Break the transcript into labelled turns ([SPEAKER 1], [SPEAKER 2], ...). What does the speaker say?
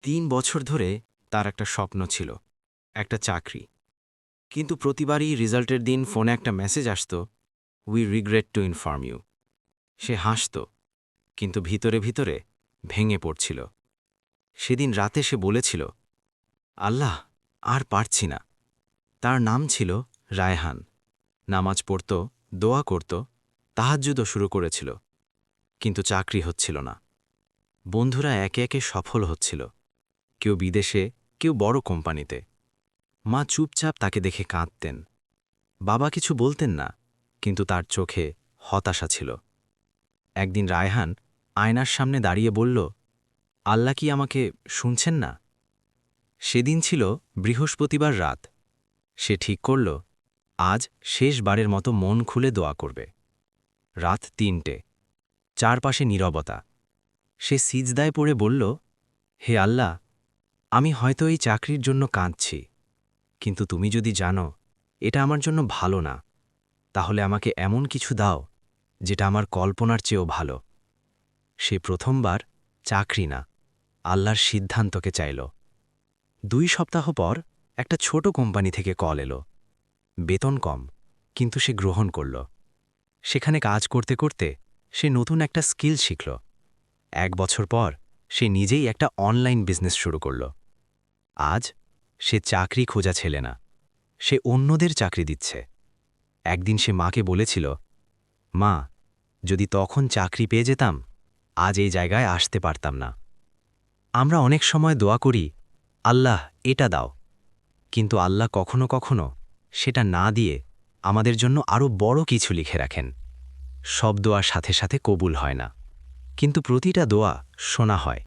[SPEAKER 1] 3 বছর ধরে তার একটা স্বপ্ন ছিল, একটা চাকরি। কিন্তু প্রতিবারই রেজাল্টের দিন ফোনে একটা মেসেজ আসত, we regret to inform you. সে হাসত, কিন্তু ভিতরে ভিতরে ভেঙে পড়ছিল। সেদিন রাতে সে বলেছিল, আল্লাহ, আর পারছি না। তার নাম ছিল রায়হান। নামাজ পড়ত, দোয়া করত, তাহাজ্জুদও শুরু করেছিল। কিন্তু চাকরি হচ্ছিল না। বন্ধুরা একে একে সফল হচ্ছিল, কেউ বিদেশে, কেউ বড় কোম্পানিতে। মা চুপচাপ তাকে দেখে কাঁদতেন। বাবা কিছু বলতেন না, কিন্তু তার চোখে হতাশা ছিল। একদিন রায়হান আয়নার সামনে দাঁড়িয়ে বলল, আল্লাহ কি আমাকে শুনছেন না? সেদিন ছিল বৃহস্পতিবার রাত। সে ঠিক করল, আজ শেষবারের মতো মন খুলে দোয়া করবে। রাত 3টে, চারপাশে নীরবতা। সে সিজদায় পড়ে বলল, হে আল্লাহ, আমি হয়তো এই চাকরির জন্য কাঁদছি, কিন্তু তুমি যদি জানো এটা আমার জন্য ভালো না, তাহলে আমাকে এমন কিছু দাও যেটা আমার কল্পনার চেয়েও ভালো। সে প্রথমবার চাকরি না, আল্লাহর সিদ্ধান্তকে চাইল। 2 সপ্তাহ পর একটা ছোট কোম্পানি থেকে কল এলো। বেতন কম, কিন্তু সে গ্রহণ করল। সেখানে কাজ করতে করতে সে নতুন একটা স্কিল শিখল। 1 বছর পর সে নিজেই একটা অনলাইন বিজনেস শুরু করল। আজ সে চাকরি খোঁজা ছেলে না, সে অন্যদের চাকরি দিচ্ছে। একদিন সে মাকে বলেছিল, মা, যদি তখন চাকরি পেয়ে যেতাম, আজ এই জায়গায় আসতে পারতাম না। আমরা অনেক সময় দোয়া করি, আল্লাহ এটা দাও, কিন্তু আল্লাহ কখনো কখনো সেটা না দিয়ে আমাদের জন্য আরও বড় কিছু লিখে রাখেন। সব দোয়ার সাথে সাথে কবুল হয় না, কিন্তু প্রতিটা দোয়া শোনা হয়।